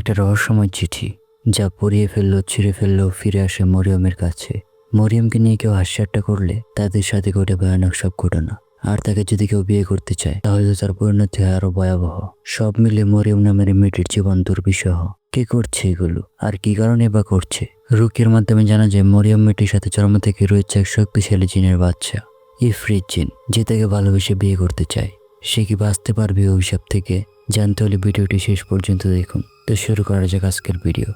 একটা রহস্যময় চিঠি যা পড়িয়ে ফেললো, ছিঁড়ে ফেললো, ফিরে আসে মরিয়মের কাছে। মরিয়মকে নিয়ে কেউ হাস্যটা করলে তাদের সাথে ঘটে ভয়ানক সব ঘটনা। আর তাকে যদি কেউ বিয়ে করতে চায় তাহলে তো তার পরিণতি হয় আরো ভয়াবহ। সব মিলে মরিয়ম নামের মেয়েটির জীবন দুর্বিষহ। কে করছে এগুলো আর কি কারণে বা করছে? রুকির মাধ্যমে জানা যায় মরিয়ম মেয়েটির সাথে জন্ম থেকে রয়েছে এক শক্তিশালী জিনের বাচ্চা, ইফরিত জিন, যে তাকে ভালোবেসে বিয়ে করতে চায়। সে কি বাঁচতে পারবে অভিশাপ থেকে? জানতে হলে ভিডিওটি শেষ পর্যন্ত দেখুন। তো শুরু করা যাক আজকের ভিডিও।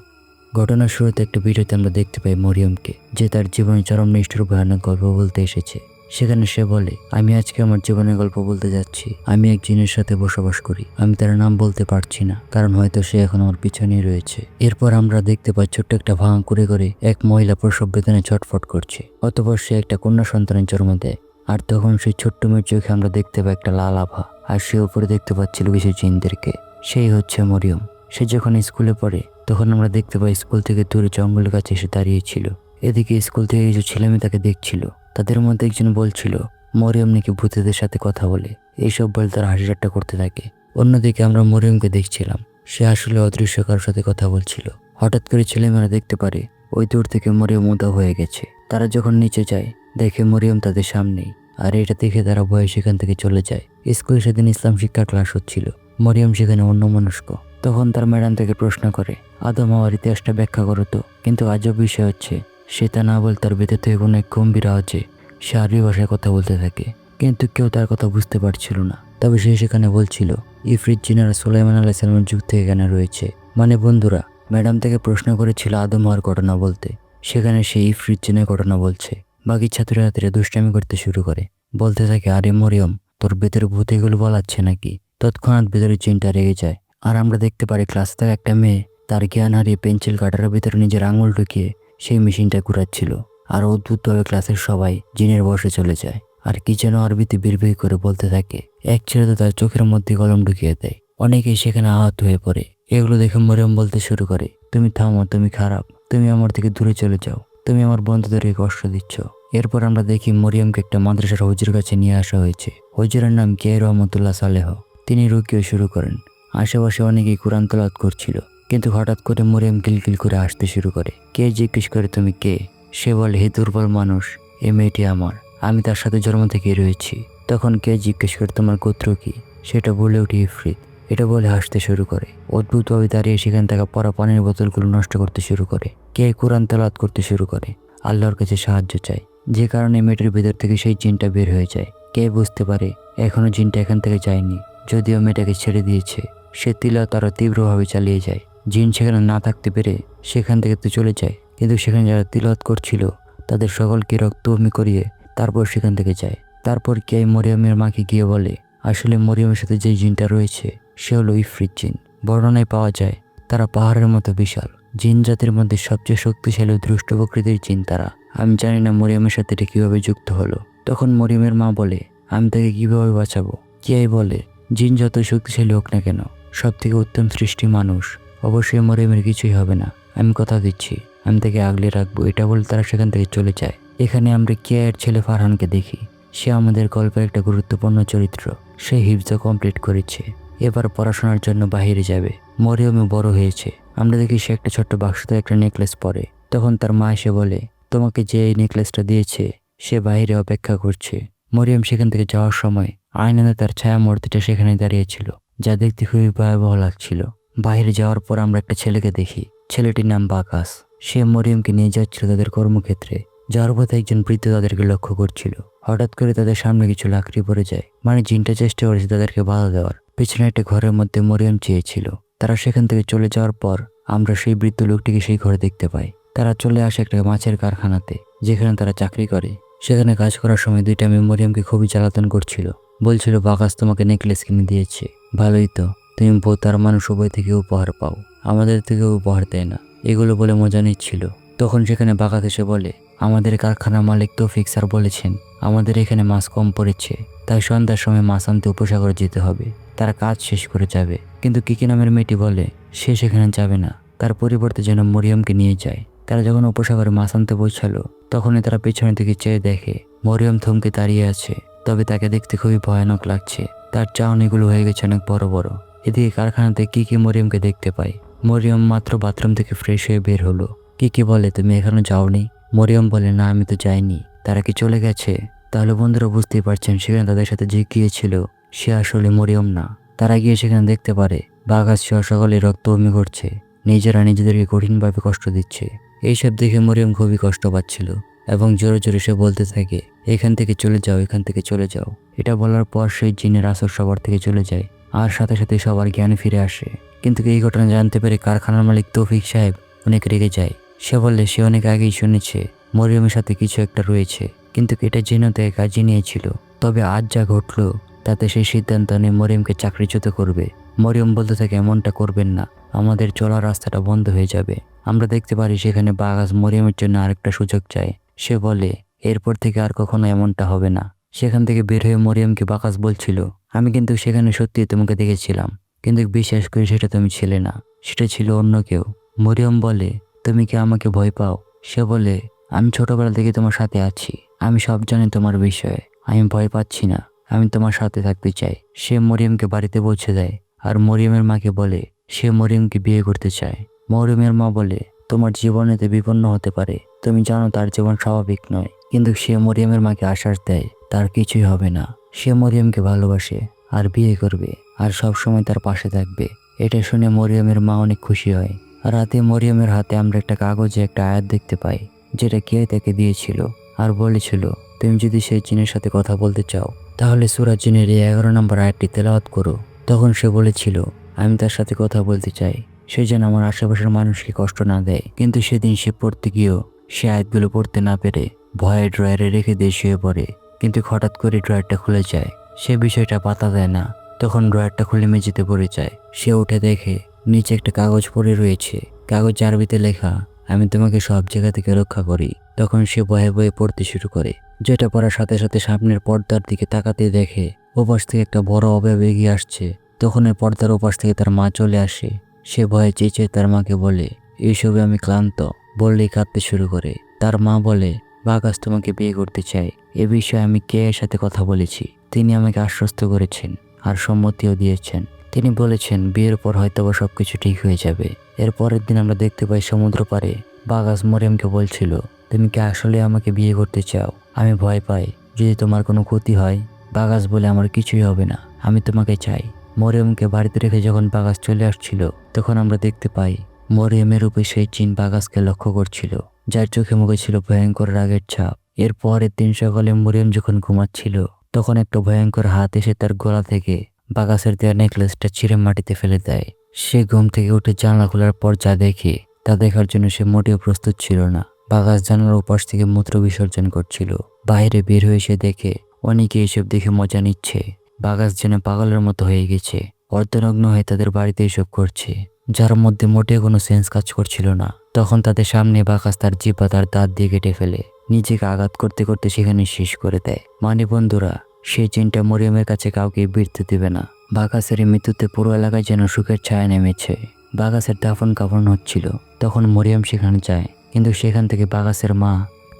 ঘটনার শুরুতে একটা ভিডিওতে আমরা দেখতে পাই মরিয়মকে, যে তার জীবনে চরম নিষ্ঠুর ভয়ানক গল্প বলতে এসেছে। সেখানে সে বলে, আমি আজকে আমার জীবনের গল্প বলতে যাচ্ছি। আমি এক জিনের সাথে বসবাস করি। আমি তার নাম বলতে পারছি না, কারণ হয়তো সে এখন আমার পিছনেই রয়েছে। এরপর আমরা দেখতে পাই ছোট্ট একটা ভাঙা করে এক মহিলা প্রসব বেদনায় ছটফট করছে। অতঃপর সে একটা কন্যা সন্তানের জন্ম দেয়। আর তখন সেই ছোট্ট মেয়ের চোখে আমরা দেখতে পাই একটা লাল আভা, আর সে উপরে দেখতে পাচ্ছিল কিছু জিনদেরকে। সেই হচ্ছে মরিয়ম। সে যখন স্কুলে পড়ে তখন আমরা দেখতে পাই স্কুল থেকে দূরে জঙ্গলের কাছে এসে দাঁড়িয়েছিল। এদিকে স্কুল থেকে কিছু ছেলেমেয়ে তাকে দেখছিল। তাদের মধ্যে একজন বলছিল মরিয়ম নাকি ভূতেদের সাথে কথা বলে। এইসব বলে তারা হাসি ঠাট্টা করতে থাকে। অন্যদিকে আমরা মরিয়মকে দেখছিলাম, সে আসলে অদৃশ্য কারোর সাথে কথা বলছিল। হঠাৎ করে ছেলেমেয়েরা দেখতে পারে ওই দূর থেকে মরিয়ম উধাও হয়ে গেছে। তারা যখন নিচে যায় দেখে মরিয়ম তাদের সামনেই। আর এটা দেখে তারা ভয়ে সেখান থেকে চলে যায়। স্কুলে সেদিন ইসলাম শিক্ষা ক্লাস হচ্ছিল। মরিয়ম সেখানে অন্যমনস্ক। তখন তার ম্যাডাম থেকে প্রশ্ন করে, আদম হওয়ার ইতিহাসটা ব্যাখ্যা করো তো। কিন্তু আজব বিষয় হচ্ছে সে তা না বলে তার ভেতর থেকে কোনো এক গম্ভীর আওয়াজে সে আরবি ভাষায় কথা বলতে থাকে। কিন্তু কেউ তার কথা বুঝতে পারছিল না। তবে সে সেখানে বলছিল ইফরিত জিনেরা সুলাইমান আলাইহিস সালামের যুগ থেকে এখানে রয়েছে। মানে বন্ধুরা, ম্যাডাম থেকে প্রশ্ন করেছিল আদম হওয়ার ঘটনা বলতে, সেখানে সে ইফরিত জিনের ঘটনা বলছে। বাকি ছাত্রছাত্রীরা দুষ্টামি করতে শুরু করে, বলতে থাকে, আরে মরিয়ম, তোর ভেতরে ভূত এগুলো বলাচ্ছে নাকি? তৎক্ষণাৎ ভেতরে জিনটা রেগে যায়। আর আমরা দেখতে পারি ক্লাস থেকে একটা মেয়ে তার জ্ঞান হারিয়ে পেন্সিল কাটারের ভিতরে নিজের আঙুল ঢুকিয়ে সেই মেশিনটা ঘুরাচ্ছিল। আর অদ্ভুতভাবে ক্লাসের সবাই জিনের বসে চলে যায়। আর কি যেন আরবিতে বিড়বিড় করে বলতে থাকে। এক ছেলে তো তার চোখের মধ্যে কলম ঢুকিয়ে দেয়। অনেকেই সেখানে আহত হয়ে পড়ে। এগুলো দেখে মরিয়ম বলতে শুরু করে, তুমি থামো, তুমি খারাপ, তুমি আমার থেকে দূরে চলে যাও, তুমি আমার বন্ধুদেরকে কষ্ট দিচ্ছ। এরপর আমরা দেখি মরিয়মকে একটা মাদ্রাসার হুজুর কাছে নিয়ে আসা হয়েছে। হুজুরের নাম কে রহমতুল্লাহ সালেহ। তিনি রুকিও শুরু করেন। আশেপাশে অনেকেই কোরআন তেলাওয়াত করছিল। কিন্তু হঠাৎ করে মরিয়ম গিলগিল করে আসতে শুরু করে। কে জিজ্ঞেস করে, তুমি কে? সে বলে, হে দুর্বল মানুষ, এ মেয়েটি আমার, আমি তার সাথে জন্ম থেকেই রয়েছি। তখন কে জিজ্ঞেস করে, তোমার গোত্র কি? সেটা বলে উঠে ইফরিত। এটা বলে হাসতে শুরু করে। অদ্ভুতভাবে দাঁড়িয়ে সেখান থেকে পড়া পানির বোতলগুলো নষ্ট করতে শুরু করে। কে কোরআন তেলাওয়াত করতে শুরু করে, আল্লাহর কাছে সাহায্য চায়। যে কারণে মেয়েটির ভেতর থেকে সেই জিনটা বের হয়ে যায়। কে বুঝতে পারে এখনো জিনটা এখান থেকে যায়নি, যদিও মেয়েটাকে ছেড়ে দিয়েছে। সে তিলাওয়াত আরো তীব্রভাবে চালিয়ে যায়। জিন সেখানে না থাকতে পেরে সেখান থেকে তো চলে যায়, কিন্তু সেখানে যারা তিলাওয়াত করছিল তাদের সকলকে রক্তভূমি করিয়ে তারপর সেখান থেকে যায়। তারপর কে মরিয়মের মাকে গিয়ে বলে, আসলে মরিয়মের সাথে যে জিনটা রয়েছে সে হলো ইফরিত জিন। বর্ণনায় পাওয়া যায় তারা পাহাড়ের মতো বিশাল। জিন জাতির মধ্যে সবচেয়ে শক্তিশালী ও দুষ্ট প্রকৃতির জিন তারা। আমি জানি না মরিয়মের সাথে এটা কিভাবে যুক্ত হলো। তখন মরিয়মের মা বলে, আমি তাকে কিভাবে বাঁচাবো? কিয়াই বলে, জিন যত শক্তিশালী হোক না কেন, সব থেকে উত্তম সৃষ্টি মানুষ। অবশ্যই মরিয়মের কিছুই হবে না, আমি কথা দিচ্ছি, আমি তাকে আগলে রাখবো। এটা বলে তারা সেখান থেকে চলে যায়। এখানে আমরা কিয়ার ছেলে ফারহানকে দেখি। সে আমাদের গল্পের একটা গুরুত্বপূর্ণ চরিত্র। সে হিফজ কমপ্লিট করেছে, এবার পড়াশোনার জন্য বাইরে যাবে। মরিয়মও বড় হয়েছে। আমরা দেখি সে একটা ছোট্ট বাক্সতে একটা নেকলেস পরে। তখন তার মা এসে বলে, তোমাকে যে এই নেকলেসটা দিয়েছে সে বাইরে অপেক্ষা করছে। মরিয়ম সেখান থেকে যাওয়ার সময় আয়নাতে তার ছায়া মূর্তিটা সেখানে দাঁড়িয়েছিল, যা দেখতে খুবই ভয়াবহ লাগছিল। বাইরে যাওয়ার পর আমরা একটা ছেলেকে দেখি। ছেলেটির নাম বাকাস। সে মরিয়মকে নিয়ে যাচ্ছিল তাদের কর্মক্ষেত্রে। যাওয়ার পথে একজন বৃদ্ধ তাদেরকে লক্ষ্য করছিল। হঠাৎ করে তাদের সামনে কিছু লাকড়ি পড়ে যায়। মানে জিনটা চেষ্টা করেছে তাদেরকে বাধা দেওয়ার। পিছনে একটা ঘরের মধ্যে মরিয়ম চেয়েছিল। তারা সেখান থেকে চলে যাওয়ার পর আমরা সেই বৃদ্ধ লোকটিকে সেই ঘরে দেখতে পাই। তারা চলে আসে একটা মাছের কারখানাতে, যেখানে তারা চাকরি করে। সেখানে কাজ করার সময় দুইটা মেয়ে মরিয়মকে খুবই জ্বালাতন করছিল। বলছিল, বাকাস তোমাকে নেকলেস কিনে দিয়েছে, ভালোই তো, তুমি ভূত আর মানুষ উভয় থেকে উপহার পাও, আমাদের থেকেও উপহার দেয় না। এগুলো বলে মজা নিচ্ছিল। তখন সেখানে বাকাস এসে বলে, আমাদের কারখানার মালিক তৌফিক স্যার বলেছেন আমাদের এখানে মাছ কম পড়েছে, তাই সন্ধ্যার সময় মাছ আনতে উপসাগরে যেতে হবে। তারা কাজ শেষ করে যাবে। কিন্তু কিকি নামের মেয়েটি বলে সে সেখানে যাবে না, তার পরিবর্তে যেন মরিয়মকে নিয়ে যায়। তারা যখন উপসাগরে মাছ আনতে পৌঁছালো তখনই তারা পেছনের দিকে চেয়ে দেখে মরিয়ম থমকে দাঁড়িয়ে আছে। তবে তাকে দেখতে খুবই ভয়ানক লাগছে। তার চাউনিগুলো হয়ে গেছে অনেক বড় বড়। এদিকে কারখানাতে কিকি মরিয়মকে দেখতে পায়। মরিয়ম মাত্র বাথরুম থেকে ফ্রেশ হয়ে বের হলো। কি বলে, তুমি এখনো যাওনি? মরিয়ম বলে, না আমি তো যাইনি। তারা কি চলে গেছে? তাহলে বন্ধুরা বুঝতেই পারছেন সেখানে তাদের সাথে যে গিয়েছিল সে আসলে মরিয়ম না। তারা গিয়ে সেখানে দেখতে পারে বাগাস সহ সকলে রক্ত বমি করছে, নিজেরা নিজেদেরকে কঠিনভাবে কষ্ট দিচ্ছে। এইসব দেখে মরিয়ম খুবই কষ্ট পাচ্ছিল এবং জোরে জোরে সে বলতে থাকে, এখান থেকে চলে যাও, এখান থেকে চলে যাও। এটা বলার পর সেই জিনের আসর সবার থেকে চলে যায় আর সাথে সাথে সবার জ্ঞান ফিরে আসে। কিন্তু এই ঘটনা জানতে পেরে কারখানার মালিক তৌফিক সাহেব অনেক রেগে যায়। সে বললে সে অনেক আগেই শুনেছে মরিয়মের সাথে কিছু একটা রয়েছে, কিন্তু এটা জেনেও তাকে কাজে নিয়েছিল। তবে আজ যা ঘটলো তাতে সেই সিদ্ধান্ত নিয়ে মরিয়মকে চাকরিচ্যুত করবে। মরিয়ম বলতে থাকে, এমনটা করবেন না, আমাদের চলার রাস্তাটা বন্ধ হয়ে যাবে। আমরা দেখতে পারি সেখানে বাগাস মরিয়মের জন্য আরেকটা সুযোগ চায়। সে বলে, এরপর থেকে আর কখনো এমনটা হবে না। সেখান থেকে বের হয়ে মরিয়মকে বাগাস বলছিল, আমি কিন্তু সেখানে সত্যি তোমাকে দেখেছিলাম, কিন্তু বিশ্বাস করি সেটা তুমি ছিলে না, সেটা ছিল অন্য কেউ। মরিয়ম বলে, তুমি কি আমাকে ভয় পাও? সে বলে, আমি ছোটবেলা থেকে তোমার সাথে আছি, আমি সব জানি তোমার বিষয়ে, আমি ভয় পাচ্ছি না, আমি তোমার সাথে থাকতে চাই। সে মরিয়মকে বাড়িতে পৌঁছে দেয় আর মরিয়মের মাকে বলে সে মরিয়মকে বিয়ে করতে চায়। মরিয়মের মা বলে, তোমার জীবনেতে বিপন্ন হতে পারে, তুমি জানো তার জীবন স্বাভাবিক নয়। কিন্তু সে মরিয়মের মাকে আশ্বাস দেয় তার কিছুই হবে না, সে মরিয়মকে ভালোবাসে আর বিয়ে করবে আর সব সময় তার পাশে থাকবে। এটা শুনে মরিয়মের মা অনেক খুশি হয়। রাতে মরিয়মের হাতে আমরা একটা কাগজে একটা আয়াত দেখতে পাই, যেটা কে তাকে দিয়েছিল আর বলেছিল, তুমি যদি সেই জিনের সাথে কথা বলতে চাও তাহলে সূরা জিনের এই 11 নম্বর আয়াতটি তেলাওয়াত করো। তখন সে বলেছিল, আমি তার সাথে কথা বলতে চাই, সে যেন আমার আশেপাশের মানুষকে কষ্ট না দেয়। কিন্তু সেদিন সে পড়তে গিয়েও সে আয়াতগুলো পড়তে না পেরে ভয়ে ড্রয়ারে রেখে দিয়ে শুয়ে পড়ে। কিন্তু হঠাৎ করে ড্রয়ারটা খুলে যায়, সে বিষয়টা পাত্তা দেয় না। তখন ড্রয়ারটা খুলে মেঝেতে পড়ে যায়। সে উঠে দেখে নিচে একটা কাগজ পড়ে রয়েছে, কাগজ আরবিতে লেখা, আমি তোমাকে সব জায়গা থেকে রক্ষা করি। তখন সে ভয়ে ভয়ে পড়তে শুরু করে, যেটা পড়ার সাথে সাথে সামনের পর্দার দিকে তাকাতে দেখে ওপাশ থেকে একটা বড় অবয়ব এগিয়ে আসছে। তখন এই পর্দার ওপাশ থেকে তার মা চলে আসে। সে ভয়ে চেঁচিয়ে তার মাকে বলে, এইসবে আমি ক্লান্ত, বললেই কাঁদতে শুরু করে। তার মা বলে, বাগাস তোমাকে বিয়ে করতে চাই, এ বিষয়ে আমি কে এর সাথে কথা বলেছি, তিনি আমাকে আশ্বস্ত করেছেন আর সম্মতিও দিয়েছেন। তিনি বলেছেন বিয়ের পর হয়তোবা সবকিছু ঠিক হয়ে যাবে। এর পরের দিন আমরা দেখতে পাই সমুদ্র পাড়ে বাগাস মরিয়মকে বলছিল, তুমি কি আসলে আমাকে বিয়ে করতে চাও? আমি ভয় পাই যদি তোমার কোনো ক্ষতি হয়। বাগাস বলে, আমার কিছুই হবে না, আমি তোমাকে চাই। মরিয়মকে বাড়িতে রেখে যখন বাগাস চলে আসছিল তখন আমরা দেখতে পাই মরিয়মের রূপে সেই জিন বাগাসকে লক্ষ্য করছিল, যার চোখে মুখে ছিল ভয়ঙ্কর রাগের ছাপ। এর পরের দিন সকালে মরিয়ম যখন ঘুমাচ্ছিল তখন একটা ভয়ঙ্কর হাত এসে তার গলা থেকে বাগাসের দেওয়া নেকলেসটা ছিঁড়ে মাটিতে ফেলে দেয়। সে ঘুম থেকে উঠে জানলা খোলার পর যা দেখে তা দেখার জন্য সে মোটেও প্রস্তুত ছিল না। বাগাস জানালার উপাস থেকে মূত্র বিসর্জন করছিল। বাইরে বের হয়ে সে দেখে অনেকে এসব দেখে মজা নিচ্ছে। বাগাস যেন পাগলের মতো হয়ে গেছে, অর্ধনগ্ন হয়ে তাদের বাড়িতে এসব করছে, যার মধ্যে মোটেও কোনো সেন্স কাজ করছিল না। তখন তাদের সামনে বাগাস তার জিহ্বা তার দাঁত দিয়ে কেটে ফেলে নিজেকে আঘাত করতে করতে সেখানে শেষ করে দেয়। মানে বন্ধুরা, সেই জিনটা মরিয়মের কাছে কাউকে বিরতে দেবে না। বাগাসের এই মৃত্যুতে পুরো এলাকায় যেন সুখের ছায়া নেমেছে। বাগাসের দাফন কাফন হচ্ছিল, তখন মরিয়ম সেখানে যায়, কিন্তু সেখান থেকে বাগাসের মা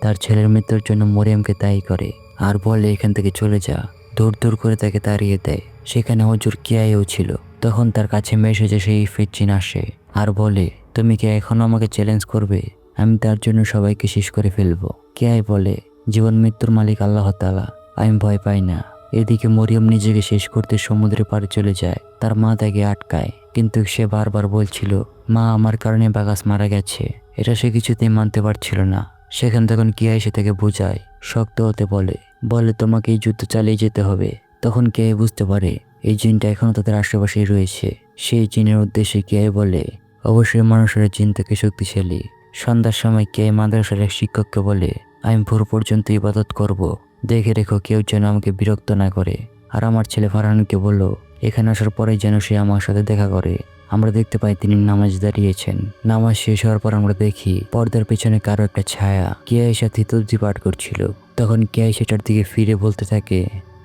তার ছেলের মৃত্যুর জন্য মরিয়মকে দায়ী করে আর বলে, এখান থেকে চলে যা। দূর দূর করে তাকে তাড়িয়ে দেয়। সেখানে হুজুর কিয়াইও ছিল। তখন তার কাছে মেসেজে সেই ইফরিত জিন আসে আর বলে, তুমি কি এখনো আমাকে চ্যালেঞ্জ করবে? আমি তার জন্য সবাইকে শেষ করে ফেলবো। কিয়াই বলে, জীবন মৃত্যুর মালিক আল্লাহ তাআলা, আমি ভয় পাই না। এদিকে মরিয়ম নিজেকে শেষ করতে সমুদ্রের পাড়ে চলে যায়। তার মা তাকে আটকায়, কিন্তু সে বারবার বলছিল, মা আমার কারণে বাগাস মারা গেছে। এটা সে কিছুতেই মানতে পারছিল না। সেখান তখন কিয়াই সে তাকে বোঝায়, শক্ত হতে বলে তোমাকে এই যুদ্ধ চালিয়ে যেতে হবে। তখন কিয়াই বুঝতে পারে এই জিনটা এখনো তাদের আশেপাশেই রয়েছে। সেই জিনের উদ্দেশ্যে কিয়াই বলে, অবশ্যই মানুষের জিন থেকে শক্তিশালী। সন্ধ্যার সময় কিয়াই মাদ্রাসার এক শিক্ষককে বলে, আমি ভোর পর্যন্ত ইবাদত করব, দেখে রেখো কেউ যেন আমাকে বিরক্ত না করে। আর আমার ছেলে ফারহানকে বলল, এখানে আসার পরেই যেন সে আমার সাথে দেখা করে। আমরা দেখতে পাই তিনি নামাজ দাঁড়িয়েছেন। নামাজ শেষ হওয়ার পর আমরা দেখি পর্দার পেছনে কারো একটা ছায়া কিয়াই সাথে তসবিহ পাঠ করছিল। তখন কিয়াই সেটার দিকে ফিরে বলতে থাকে,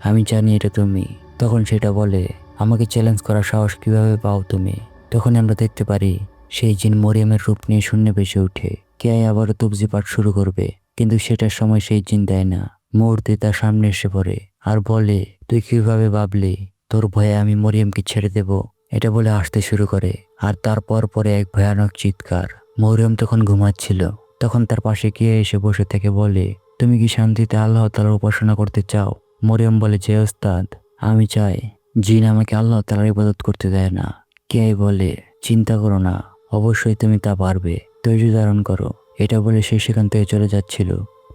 আমি জানি এটা তুমি। তখন সেটা বলে, আমাকে চ্যালেঞ্জ করার সাহস কিভাবে পাও তুমি? তখন আমরা দেখতে পারি সেই জিন মরিয়মের রূপ নিয়ে শূন্যে ভেসে উঠে। কিয়াই আবারও তসবিহ পাঠ শুরু করবে, কিন্তু সেটার সময় সেই জিন দেয় না। মুহূর্তে তার সামনে এসে পড়ে আর বলে, তুই কিভাবে ভাবলি তোর ভয়ে আমি মরিয়মকে ছেড়ে দেব? এটা বলে আসতে শুরু করে। আর তারপর পরে এক ভয়ানক চিৎকার। মরিয়ম তখন ঘুমাচ্ছিল। তখন তার পাশে গিয়ে এসে বসে থেকে বলে, তুমি কি শান্তিতে আল্লাহ তাআলার উপাসনা করতে চাও? মরিয়ম বলে, যে ওস্তাদ, আমি চাই। জিন আমাকে আল্লাহ তাআলার ইবাদত করতে দেয় না। কে বলে, চিন্তা করো না, অবশ্যই তুমি তা পারবে, ধৈর্য ধারণ করো। এটা বলে সে সেখান থেকে চলে যাচ্ছিল।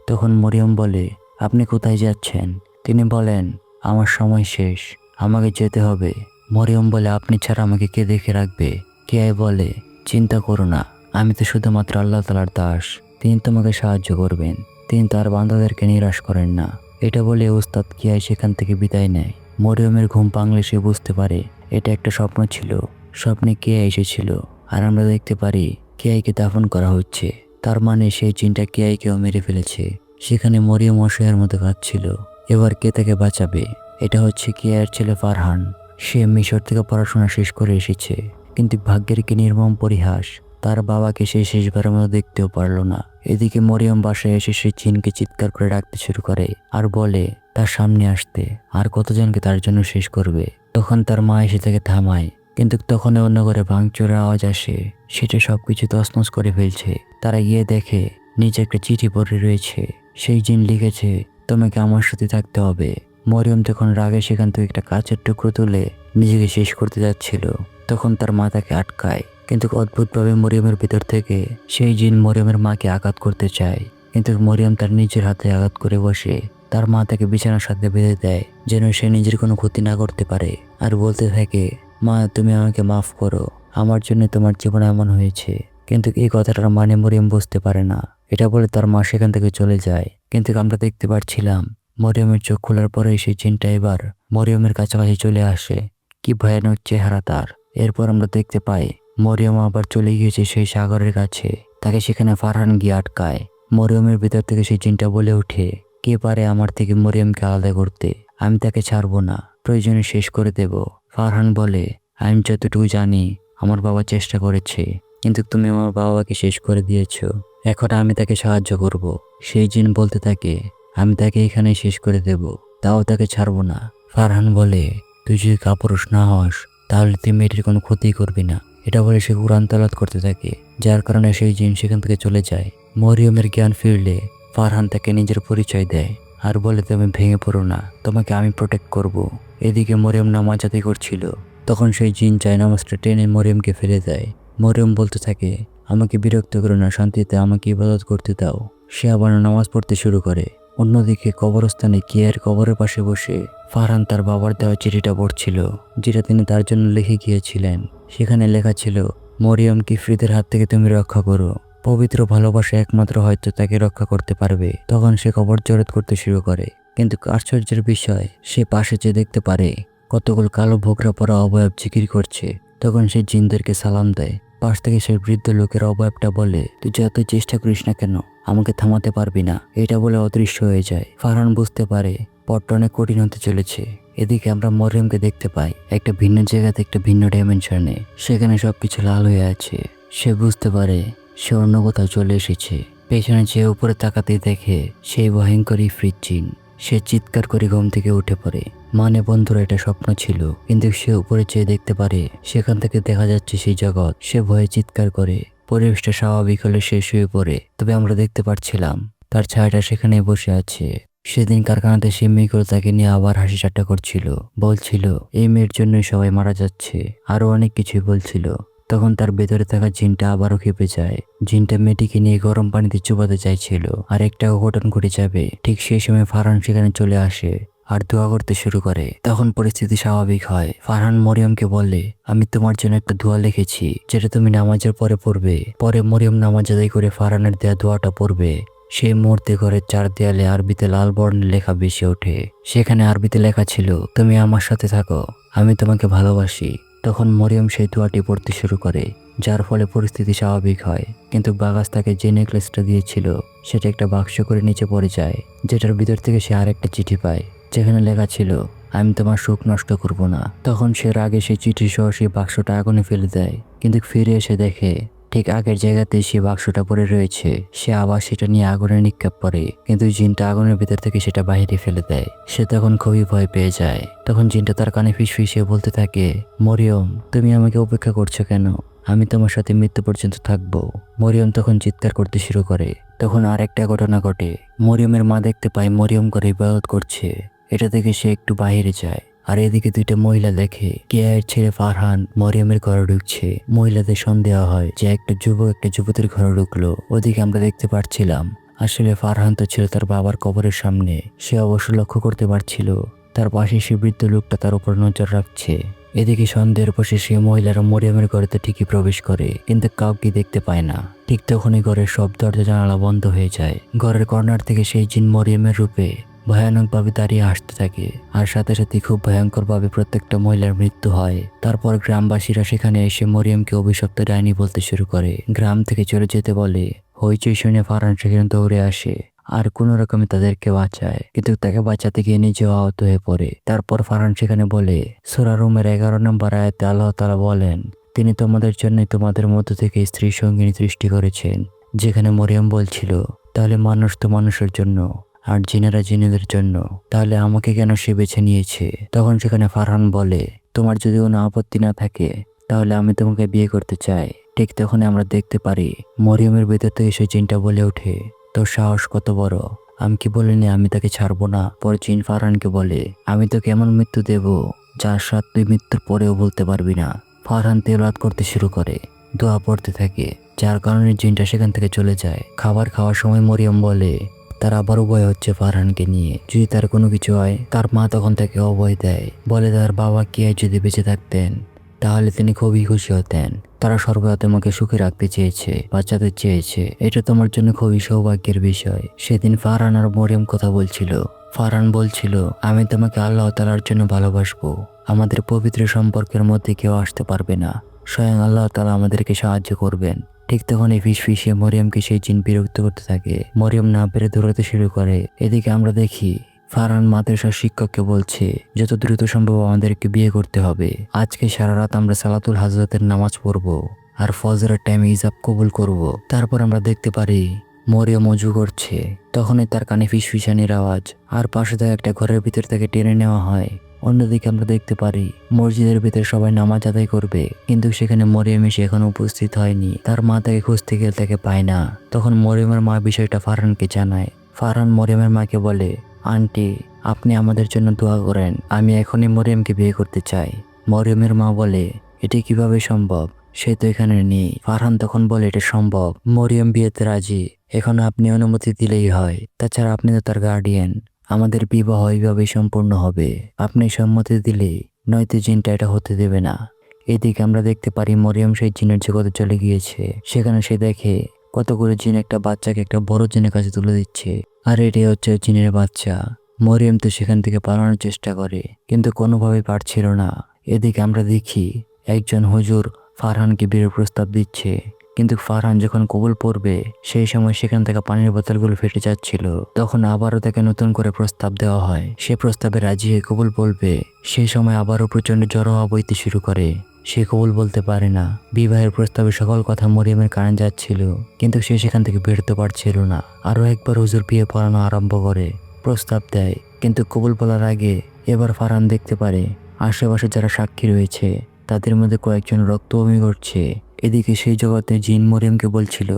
তখন মরিয়ম বলে, আপনি কোথায় যাচ্ছেন? তিনি বলেন, আমার সময় শেষ, আমাকে যেতে হবে। মরিয়ম বলে, আপনি ছাড়া আমাকে কে দেখে রাখবে? কে বলে, চিন্তা করো না, আমি তো শুধুমাত্র আল্লাহ তাআলার দাস, তিনি তোমাকে সাহায্য করবেন, তিনি তার বান্দাদেরকে নিরাশ করেন না। এটা বলে উস্তাদ কিয়াই সেখান থেকে বিদায় নেয়। মরিয়মের ঘুম ভাঙলে সে বুঝতে পারে এটা একটা স্বপ্ন ছিল। স্বপ্নে কিয়া এসেছিল, আর আমরা দেখতে পারি কিয়াইকে দাফন করা হচ্ছে। তার মানে সেই জিনটা কিয়াইকেও মেরে ফেলেছে। সেখানে মরিয়ম অসহায়ের মতো কাঁদছিল। এবার কে তাকে বাঁচাবে? এটা হচ্ছে কিয়ার ছেলে ফারহান। সে মিশর থেকে পড়াশোনা শেষ করে এসেছে, কিন্তু ভাগ্যের কি নির্মম পরিহাস, তার বাবাকে সে শেষবারের মতো দেখতেও পারল না। এদিকে মরিয়ম বাসায় এসে সে জিনকে চিৎকার করে ডাকতে শুরু করে আর বলে তার সামনে আসতে, আর কতজনকে তার জন্য শেষ করবে। তখন তার মা এসে তাকে থামায়, কিন্তু তখন অন্য ঘরে ভাঙচুরের আওয়াজ আসে। সেটা সবকিছু তছনছ করে ফেলছে। তারা গিয়ে দেখে নিচে একটা চিঠি পড়ে রয়েছে। সেই জিন লিখেছে, তোমাকে আমার সাথে থাকতে হবে। মরিয়ম তখন রাগে সেখান থেকে একটা কাচের টুকরো তুলে নিজেকে শেষ করতে যাচ্ছিল। তখন তার মা তাকে আটকায়, কিন্তু অদ্ভুতভাবে মরিয়মের ভিতর থেকে সেই জিন মরিয়মের মাকে আঘাত করতে চায়, কিন্তু মরিয়ম তার নিজের হাতে আঘাত করে বসে। তার মা তাকে বিছানার সাথে বেঁধে দেয় যেন সে নিজের কোনো ক্ষতি না করতে পারে, আর বলতে থাকে, মা তুমি আমাকে মাফ করো, আমার জন্য তোমার জীবন এমন হয়েছে। কিন্তু এই কথাটার মানে মরিয়ম বুঝতে পারে না। এটা বলে তার মা সেখান থেকে চলে যায়। কিন্তু আমরা দেখতে পাচ্ছিলাম মরিয়মের চোখ খোলার পরে সেই জিনটা এবার মরিয়মের কাছাকাছি চলে আসে। কি ভয়ানক চেহারা তার! এরপর আমরা দেখতে পাই মরিয়ম আবার চলে গিয়েছে সেই সাগরের কাছে। তাকে সেখানে ফারহান গিয়ে আটকায়। মরিয়মের ভিতর থেকে সেই জিনটা বলে ওঠে, কে পারে আমার থেকে মরিয়মকে আলাদা করতে? আমি তাকে ছাড়বো না, প্রয়োজনে শেষ করে দেব। ফারহান বলে, আমি যতটুকু জানি আমার বাবা চেষ্টা করেছে, কিন্তু তুমি আমার বাবাকে শেষ করে দিয়েছ, এখন আমি তাকে সাহায্য করব। সেই জিন বলতে থাকে, আমি তাকে এখানে শেষ করে দেব, তাও তাকে ছাড়বো না। ফারহান বলে, তুই যদি কাপুরুষ না হস তাহলে তুই মেয়েটির কোনো ক্ষতি করবি না। এটা বলে সে কুরআন তেলাওয়াত করতে থাকে, যার কারণে সেই জিন সেখান থেকে চলে যায়। মরিয়মের জ্ঞান ফিরলে ফারহান তাকে নিজের পরিচয় দেয় আর বলে, তুমি ভেঙে পড়ো না, তোমাকে আমি প্রোটেক্ট করব। এদিকে মরিয়ম নামাজ আদায় করছিল। তখন সেই জিন চায় নামাজটা টেনে মরিয়মকে ফেলে দেয়। মরিয়ম বলতে থাকে, আমাকে বিরক্ত করো না, শান্তিতে আমাকে ইবাদত করতে দাও। সে আবার নামাজ পড়তে শুরু করে। অন্যদিকে কবরস্থানে কিয়ার কবরের পাশে বসে ফারহান তার বাবার দেওয়া চিঠিটা পড়ছিল, যেটা তিনি তার জন্য লিখে গিয়েছিলেন। সেখানে লেখা ছিল, মরিয়ম কিফরিদের হাত থেকে তুমি রক্ষা করো, পবিত্র ভালোবাসা একমাত্র হয়তো তাকে রক্ষা করতে পারবে। তখন সে কবর জড়াত করতে শুরু করে, কিন্তু আশ্চর্যের বিষয়, সে পাশে চেয়ে দেখতে পারে কতগুলো কালো ভোগরা পরা অবয়ব জিকির করছে। তখন সে জিনদেরকে সালাম দেয়। পাশ থেকে সেই বৃদ্ধ লোকের অবয়বটা বলে, তুই যতই চেষ্টা করিস না কেন আমাকে থামাতে পারবি না। এটা বলে অদৃশ্য হয়ে যায়। ফারহান বুঝতে পারে পথটা অনেক কঠিন হতে চলেছে। এদিকে আমরা মরিয়মকে দেখতে পাই একটা ভিন্ন জায়গাতে, একটা ভিন্ন ডাইমেনশনে। সেখানে সবকিছু লাল হয়ে আছে। সে বুঝতে পারে সে অন্য কোথাও চলে এসেছে। পেছনে চেয়ে উপরে তাকাতেই দেখে সেই ভয়ঙ্কর ইফরিত জিন। সে চিৎকার করে ঘুম থেকে উঠে পড়ে। মানে বন্ধুরা, এটা স্বপ্ন ছিল, কিন্তু সে উপরে চেয়ে দেখতে পারে সেখান থেকে দেখা যাচ্ছে সেই জগৎ। সে ভয়ে চিৎকার করে। পরিবেশটা স্বাভাবিক হলে সে শুয়ে পড়ে, তবে আমরা দেখতে পাচ্ছিলাম তার ছায়াটা সেখানে বসে আছে। সেদিন কারখানাতে সে মেয়েগুলো তাকে নিয়ে আবার হাসি ঠাট্টা করছিল, বলছিল এই মেয়ের জন্যই সবাই মারা যাচ্ছে, আরো অনেক কিছুই বলছিল। তখন তার ভেতরে থাকা জিনটা আবারও খেপে যায়। জিনটা মেয়েটিকে নিয়ে গরম পানিতে চুবাতে চাইছিল, আর একটা অঘটন ঘটে যাবে। ঠিক সেই সময় ফারহান সেখানে চলে আসে আর দোয়া করতে শুরু করে। তখন পরিস্থিতি স্বাভাবিক হয়। ফারহান মরিয়মকে বলে, আমি তোমার জন্য একটা দোয়া লিখেছি, যেটা তুমি নামাজের পরে পড়বে। পরে মরিয়ম নামাজ আদায় করে ফারহানের দেয়া দোয়াটা পড়বে। সেই মুহূর্তে ঘরের চার দেয়ালে আরবিতে লাল বর্ণে লেখা ভেসে ওঠে। সেখানে আরবিতে লেখা ছিল, তুমি আমার সাথে থাকো, আমি তোমাকে ভালোবাসি। তখন মরিয়ম সেই দোয়াটি পড়তে শুরু করে, যার ফলে পরিস্থিতি স্বাভাবিক হয়। কিন্তু বাগাস তাকে যে নেকলেসটা দিয়েছিল সেটা একটা বাক্স করে নিচে পড়ে যায়, যেটার ভিতর থেকে সে আরেকটা চিঠি পায়, যেখানে লেখা ছিল, আমি তোমার সুখ নষ্ট করব না। তখন সে রাগে সেই চিঠি সহ সেই বাক্সটা আগুনে ফেলে দেয়, কিন্তু ফিরে এসে দেখে ঠিক আগের জায়গাতে সে বাক্সটা পড়ে রয়েছে। সে আবার সেটা নিয়ে আগুনে নিক্ষেপ করে, কিন্তু জিনটা আগুনের ভিতর থেকে সেটা বাইরে ফেলে দেয়। সে তখন খুবই ভয় পেয়ে যায়। তখন জিনটা তার কানে ফিসফিসিয়ে বলতে থাকে, মরিয়ম, তুমি আমাকে উপেক্ষা করছো কেন? আমি তোমার সাথে মৃত্যু পর্যন্ত থাকবো। মরিয়ম তখন চিৎকার করতে শুরু করে। তখন আরেকটা ঘটনা ঘটে। মরিয়মের মা দেখতে পায় মরিয়ম করে ইবাদত করছে। এটা দেখে সে একটু বাইরে যায়, আর এদিকে দুইটা মহিলা দেখে কেয়ার ছেলে ফারহান মরিয়মের ঘরে ঢুকছে। মহিলাদের সন্দেহ হয় যে একটা যুবক একটা যুবতীর ঘরে ঢুকলো। ওদিকে আমরা দেখতে পাচ্ছিলাম আসলে ফারহান তো ছিল তার বাবার কবরের সামনে। সে অবশ্য লক্ষ্য করতে পারছিল তার পাশে সে বৃদ্ধ লোকটা তার উপর নজর রাখছে। এদিকে সন্দেহের বসে সে মহিলারা মরিয়মের ঘরেতে ঠিকই প্রবেশ করে, কিন্তু কাউকে দেখতে পায় না। ঠিক তখনই ঘরের সব দরজা জানালা বন্ধ হয়ে যায়। ঘরের কর্নার থেকে সেই জিন মরিয়মের রূপে ভয়ানকভাবে দাঁড়িয়ে আসতে থাকে, আর সাথে সাথে খুব ভয়ঙ্করভাবে প্রত্যেকটা মহিলার মৃত্যু হয়। তারপর গ্রামবাসীরা সেখানে এসে মরিয়মকে অভিশপ্ত ডাইনি বলতে শুরু করে, গ্রাম থেকে চলে যেতে বলে। হইচই শুনে ফারহান সেখানে দৌড়ে আসে আর কোনো রকমে তাদেরকে বাঁচায়, কিন্তু তাকে বাঁচাতে গিয়ে নিজেও আহত হয়ে পড়ে। তারপর ফারহান সেখানে বলে, সূরা রুমের 11 নম্বর আয়াতে আল্লাহ তাআলা বলেন, তিনি তোমাদের জন্যই তোমাদের মধ্য থেকে স্ত্রী সঙ্গিনী সৃষ্টি করেছেন। যেখানে মরিয়ম বলছিল, তাহলে মানুষ তো মানুষের জন্য আর জিনেরা জিনেদের জন্য, তাহলে আমাকে কেন সে বেছে নিয়েছে? তখন সেখানে ফারহান বলে, তোমার যদি কোনো আপত্তি না থাকে তাহলে আমি তোমাকে বিয়ে করতে চাই। ঠিক তখন আমরা দেখতে পারি মরিয়মের ভেতর থেকে সেই জিনটা বলে ওঠে, তোর সাহস কত বড়! আমি কি বলিনি আমি তাকে ছাড়বো না? পরে জিন ফারহানকে বলে, আমি তোকে এমন মৃত্যু দেব যার স্বাদ তুই মৃত্যুর পরেও বলতে পারবি না। ফারহান তেলাওয়াত করতে শুরু করে, দোয়া পড়তে থাকে, যার কারণে জিনটা সেখান থেকে চলে যায়। খাবার খাওয়ার সময় মরিয়ম বলে তার আবার ভয় হচ্ছে ফারহানকে নিয়ে, যদি তার কোনো কিছু হয়। তার মা তখন তাকে অভয় দেয়, বলে তার বাবা কে যদি বেঁচে থাকতেন তাহলে তিনি খুবই খুশি হতেন। তারা সর্বদা তোমাকে সুখে রাখতে চেয়েছে, বাঁচাতে চেয়েছে। এটা তোমার জন্য খুবই সৌভাগ্যের বিষয়। সেদিন ফারহান আর মরিয়ম কথা বলছিল। ফারহান বলছিল, আমি তোমাকে আল্লাহ তাআলার জন্য ভালোবাসবো। আমাদের পবিত্র সম্পর্কের মধ্যে কেউ আসতে পারবে না, স্বয়ং আল্লাহ তাআলা আমাদেরকে সাহায্য করবেন। ঠিক তখন এই ফিসফিসিয়ে মরিয়মকে সেই জিন বিরক্ত করতে থাকে। মরিয়ম না পেরে দৌড়াতে শুরু করে। এদিকে আমরা দেখি ফারহান মাদ্রাসার শিক্ষককে বলছে, যত দ্রুত সম্ভব আমাদেরকে বিয়ে করতে হবে। আজকে সারা রাত আমরা সালাতুল হাজরাতের নামাজ পড়বো আর ফজরের টাইমে ইজাব কবুল করব। তারপর আমরা দেখতে পারি মরিয়ম ওযু করছে। তখনই তার কানে ফিসফিসানির আওয়াজ, আর পাশে থাকা একটা ঘরের ভিতর থেকে টেনে নেওয়া হয়। অন্যদিকে আমরা দেখতে পারি মসজিদের ভিতরে সবাই নামাজ আদায় করবে, কিন্তু সেখানে মরিয়ম এসে এখনো উপস্থিত হয়নি। তার মা তাকে খুঁজতে গেলে তাকে পায় না। তখন মরিয়মের মা বিষয়টা ফারহানকে জানায়। ফারহান মরিয়মের মাকে বলে, আন্টি, আপনি আমাদের জন্য দোয়া করেন, আমি এখনই মরিয়মকে বিয়ে করতে চাই। মরিয়মের মা বলে, এটি কিভাবে সম্ভব? সে তো এখানে নেই। ফারহান তখন বলে, এটা সম্ভব, মরিয়ম বিয়েতে রাজি, এখন আপনি অনুমতি দিলেই হয়। তাছাড়া আপনি তো তার গার্ডিয়ান, আমাদের বিবাহ এইভাবেই সম্পূর্ণ হবে। আপনি সম্মতি দিলে নয়তো জিনটা এটা হতে দেবে না। এদিকে আমরা দেখতে পারি মরিয়ম সেই জিনের জগতে চলে গিয়েছে। সেখানে সে দেখে কতগুলো জিন একটা বাচ্চাকে একটা বড় জিনের কাছে তুলে দিচ্ছে, আর এটাই হচ্ছে জিনের বাচ্চা। মরিয়ম তো সেখান থেকে পালানোর চেষ্টা করে, কিন্তু কোনোভাবেই পারছিল না। এদিকে আমরা দেখি একজন হুজুর ফারহানকে বিয়ের প্রস্তাব দিচ্ছে, কিন্তু ফারহান যখন কবুল পড়বে সেই সময় সেখান থেকে পানির বোতলগুলো ফেটে যাচ্ছিল। তখন আবারও তাকে নতুন করে প্রস্তাব দেওয়া হয়। সে প্রস্তাবে রাজি হয়ে কবুল বলবে। সেই সময় আবারও প্রচন্ড জ্বর হওয়া বইতে শুরু করে। সে কবুল বলতে পারে না। বিবাহের প্রস্তাবে সকল কথা মরিয়মের কানে যাচ্ছিল, কিন্তু সে সেখান থেকে বেরোতে পারছিল না। আরও একবার হুজুর বিয়ে পড়ানো আরম্ভ করে, প্রস্তাব দেয়, কিন্তু কবুল বলার আগে এবার ফারহান দেখতে পারে আশেপাশে যারা সাক্ষী রয়েছে তাদের মধ্যে কয়েকজন রক্ত বমি করছে। এদিকে সেই জগতে জিন মরিয়মকে বলছিল,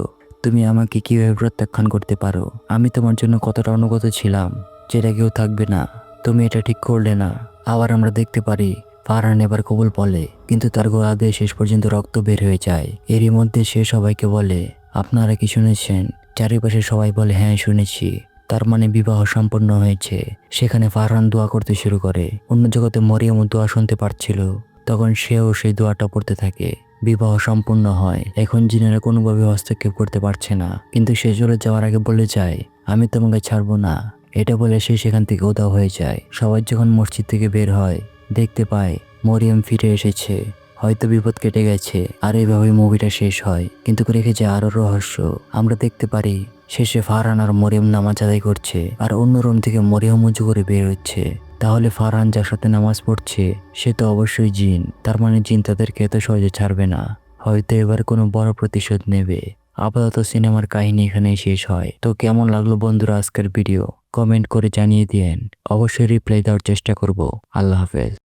তুমি আমাকে কিভাবে প্রত্যাখ্যান করতে পারো? আমি তোমার জন্য কতটা অনুগত ছিলাম, যেটা কেউ থাকবে না। তুমি এটা ঠিক করলে না। আবার আমরা দেখতে পারি ফারহান এবার কবুল বলে, কিন্তু তার গলা দিয়ে শেষ পর্যন্ত রক্ত বের হয়ে যায়। এরই মধ্যে সে সবাইকে বলে, আপনারা কি শুনেছেন? চারিপাশে সবাই বলে, হ্যাঁ শুনেছি। তার মানে বিবাহ সম্পন্ন হয়েছে। সেখানে ফারহান দোয়া করতে শুরু করে। অন্য জগতে মরিয়মও দোয়া শুনতে পারছিল। তখন সেও সেই দোয়াটা পড়তে থাকে। বিবাহ সম্পূর্ণ হয়। এখন জিনেরা কোনোভাবে হস্তক্ষেপ করতে পারছে না, কিন্তু সে চলে যাওয়ার আগে বলে যায়, আমি তোমাকে ছাড়বো না। এটা বলে সে সেখান থেকে উধাও হয়ে যায়। সবাই যখন মসজিদ থেকে বের হয় দেখতে পায় মরিয়ম ফিরে এসেছে, হয়তো বিপদ কেটে গেছে। আর এইভাবে মুভিটা শেষ হয়, কিন্তু রেখে যায় আরো রহস্য। আমরা দেখতে পারি শেষে ফারহান আর মরিয়ম নামাজ আদায় করছে, আর অন্য রুম থেকে মরিয়ম উঁচু করে বের হচ্ছে। তাহলে ফারহান যার সাথে নামাজ পড়ছে সে তো অবশ্যই জিন। তার মানে জিন তাদেরকে এত সহজে ছাড়বে না। হয়তো এবার কোনো বড় প্রতিশোধ নেবে। আপাতত সিনেমার কাহিনী এখানেই শেষ হয়। তো কেমন লাগলো বন্ধুরা আজকের ভিডিও কমেন্ট করে জানিয়ে দিয়েন। অবশ্যই রিপ্লাই দেওয়ার চেষ্টা করব। আল্লাহ হাফেজ।